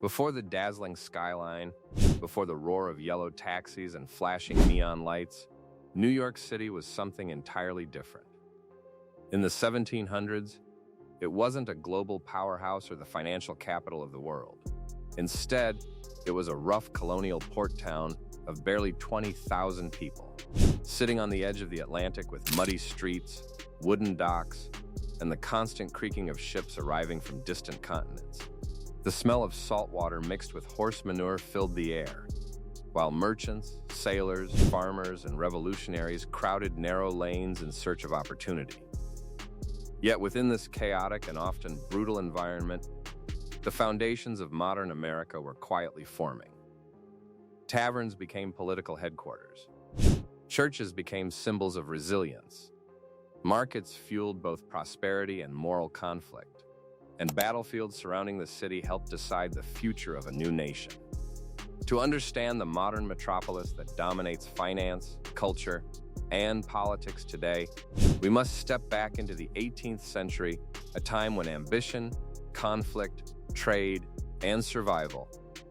Before the dazzling skyline, before the roar of yellow taxis and flashing neon lights, New York City was something entirely different. In the 1700s, it wasn't a global powerhouse or the financial capital of the world. Instead, it was a rough colonial port town of barely 20,000 people, sitting on the edge of the Atlantic with muddy streets, wooden docks, and the constant creaking of ships arriving from distant continents. The smell of salt water mixed with horse manure filled the air, while merchants, sailors, farmers, and revolutionaries crowded narrow lanes in search of opportunity. Yet within this chaotic and often brutal environment, the foundations of modern America were quietly forming. Taverns became political headquarters. Churches became symbols of resilience. Markets fueled both prosperity and moral conflict, and battlefields surrounding the city helped decide the future of a new nation. To understand the modern metropolis that dominates finance, culture, and politics today, we must step back into the 18th century, a time when ambition, conflict, trade, and survival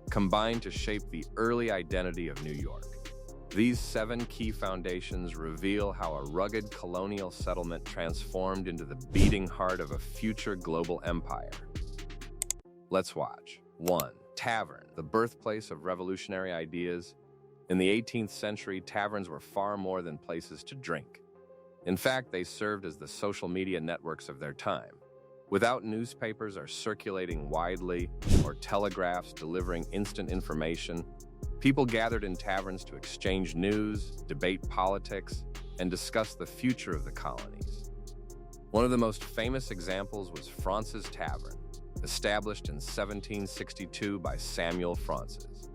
combined to shape the early identity of New York. These 7 key foundations reveal how a rugged colonial settlement transformed into the beating heart of a future global empire. Let's watch. 1. Tavern, the birthplace of revolutionary ideas. In the 18th century, taverns were far more than places to drink. In fact, they served as the social media networks of their time. Without newspapers circulating widely or telegraphs delivering instant information, people gathered in taverns to exchange news, debate politics, and discuss the future of the colonies. One of the most famous examples was Fraunces Tavern, established in 1762 by Samuel Fraunces.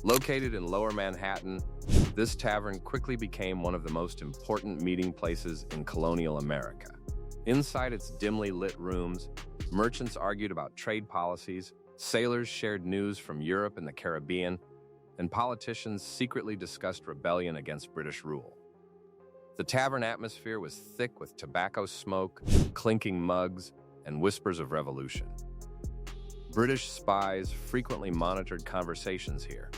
Located in Lower Manhattan, this tavern quickly became one of the most important meeting places in colonial America. Inside its dimly lit rooms, merchants argued about trade policies, sailors shared news from Europe and the Caribbean, and politicians secretly discussed rebellion against British rule. The tavern atmosphere was thick with tobacco smoke, clinking mugs, and whispers of revolution. British spies frequently monitored conversations here,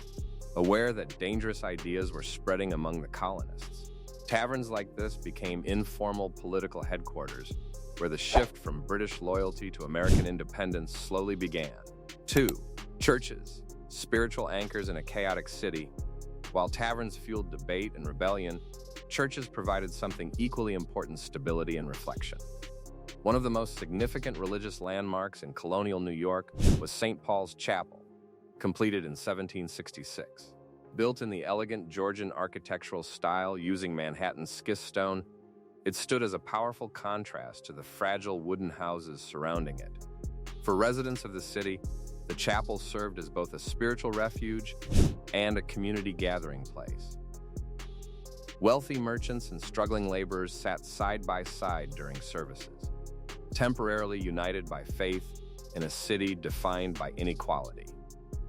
aware that dangerous ideas were spreading among the colonists. Taverns like this became informal political headquarters, where the shift from British loyalty to American independence slowly began. 2. Churches, spiritual anchors in a chaotic city. While taverns fueled debate and rebellion, churches provided something equally important: stability and reflection. One of the most significant religious landmarks in colonial New York was St. Paul's Chapel, completed in 1766. Built in the elegant Georgian architectural style using Manhattan schistone, it stood as a powerful contrast to the fragile wooden houses surrounding it. For residents of the city, the chapel served as both a spiritual refuge and a community gathering place. Wealthy merchants and struggling laborers sat side by side during services, temporarily united by faith in a city defined by inequality.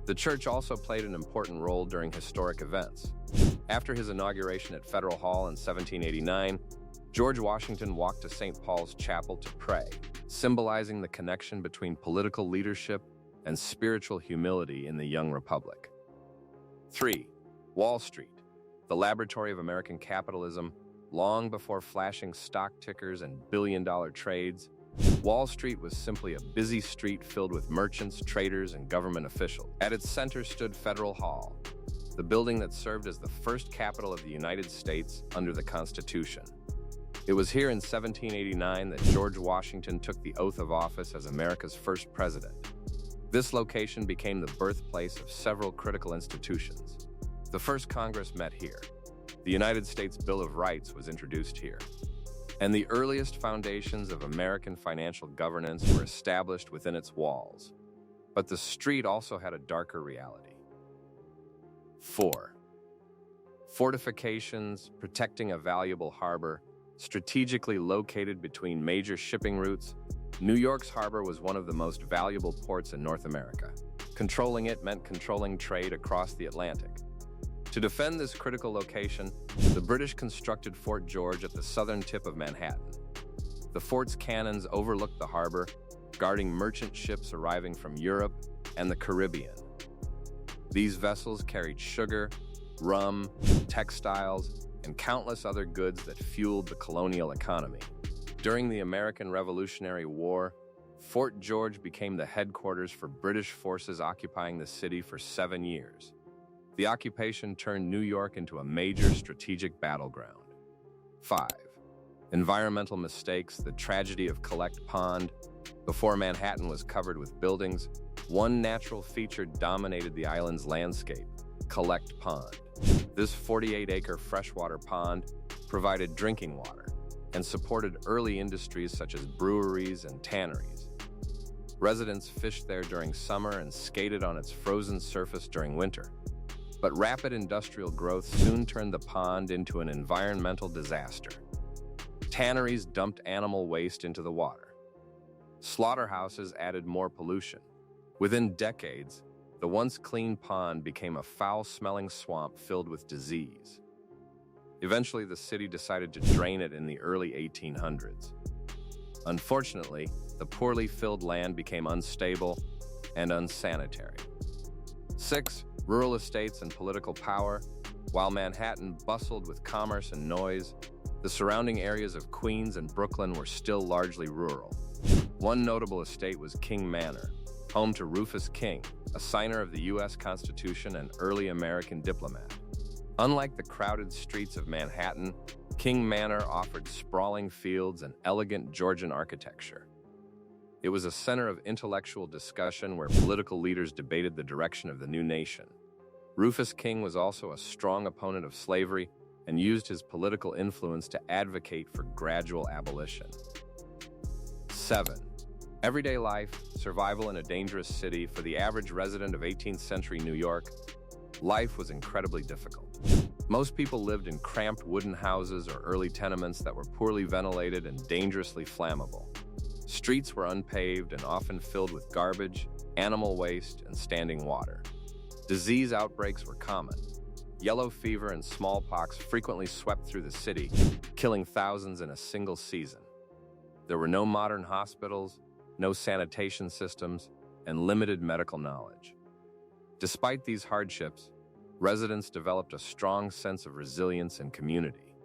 The church also played an important role during historic events. After his inauguration at Federal Hall in 1789, George Washington walked to St. Paul's Chapel to pray, symbolizing the connection between political leadership and spiritual humility in the young republic. 3. Wall Street, the laboratory of American capitalism. Long before flashing stock tickers and billion-dollar trades, Wall Street was simply a busy street filled with merchants, traders, and government officials. At its center stood Federal Hall, the building that served as the first capital of the United States under the Constitution. It was here in 1789 that George Washington took the oath of office as America's first president. This location became the birthplace of several critical institutions. The first Congress met here. The United States Bill of Rights was introduced here. And the earliest foundations of American financial governance were established within its walls. But the street also had a darker reality. 4. Fortifications, protecting a valuable harbor, strategically located between major shipping routes. New York's harbor was one of the most valuable ports in North America. Controlling it meant controlling trade across the Atlantic. To defend this critical location, the British constructed Fort George at the southern tip of Manhattan. The fort's cannons overlooked the harbor, guarding merchant ships arriving from Europe and the Caribbean. These vessels carried sugar, rum, textiles, and countless other goods that fueled the colonial economy. During the American Revolutionary War, Fort George became the headquarters for British forces occupying the city for 7 years. The occupation turned New York into a major strategic battleground. 5. Environmental mistakes, the tragedy of Collect Pond. Before Manhattan was covered with buildings, one natural feature dominated the island's landscape: Collect Pond. This 48-acre freshwater pond provided drinking water and supported early industries such as breweries and tanneries. Residents fished there during summer and skated on its frozen surface during winter. But rapid industrial growth soon turned the pond into an environmental disaster. Tanneries dumped animal waste into the water. Slaughterhouses added more pollution. Within decades, the once clean pond became a foul-smelling swamp filled with disease. Eventually, the city decided to drain it in the early 1800s. Unfortunately, the poorly filled land became unstable and unsanitary. 6. Rural estates and political power. While Manhattan bustled with commerce and noise, the surrounding areas of Queens and Brooklyn were still largely rural. One notable estate was King Manor, home to Rufus King, a signer of the U.S. Constitution and early American diplomat. Unlike the crowded streets of Manhattan, King Manor offered sprawling fields and elegant Georgian architecture. It was a center of intellectual discussion where political leaders debated the direction of the new nation. Rufus King was also a strong opponent of slavery and used his political influence to advocate for gradual abolition. 7. Everyday life, survival in a dangerous city. For the average resident of 18th century New York, life was incredibly difficult. Most people lived in cramped wooden houses or early tenements that were poorly ventilated and dangerously flammable. Streets were unpaved and often filled with garbage, animal waste, and standing water. Disease outbreaks were common. Yellow fever and smallpox frequently swept through the city, killing thousands in a single season. There were no modern hospitals, no sanitation systems, and limited medical knowledge. Despite these hardships, residents developed a strong sense of resilience and community.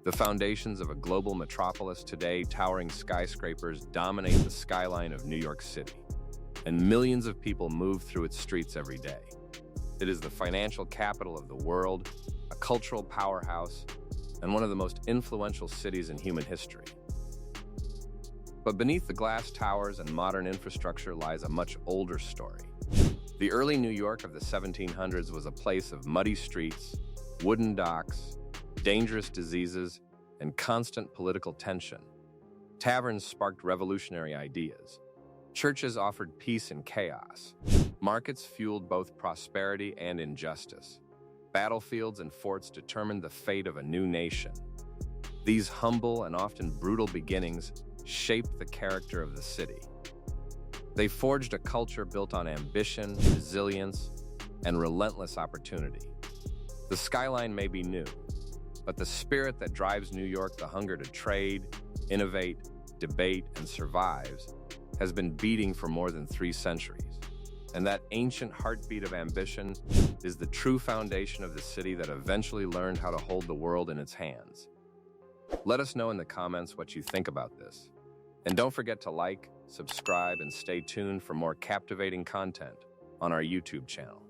The foundations of a global metropolis today, towering skyscrapers dominate the skyline of New York City, and millions of people move through its streets every day. It is the financial capital of the world, a cultural powerhouse, and one of the most influential cities in human history. But beneath the glass towers and modern infrastructure lies a much older story. The early New York of the 1700s was a place of muddy streets, wooden docks, dangerous diseases, and constant political tension. Taverns sparked revolutionary ideas. Churches offered peace in chaos. Markets fueled both prosperity and injustice. Battlefields and forts determined the fate of a new nation. These humble and often brutal beginnings shaped the character of the city. They forged a culture built on ambition, resilience, and relentless opportunity. The skyline may be new, but the spirit that drives New York, the hunger to trade, innovate, debate, and survive, has been beating for more than 3 centuries. And that ancient heartbeat of ambition is the true foundation of the city that eventually learned how to hold the world in its hands. Let us know in the comments what you think about this. And don't forget to like, subscribe, and stay tuned for more captivating content on our YouTube channel.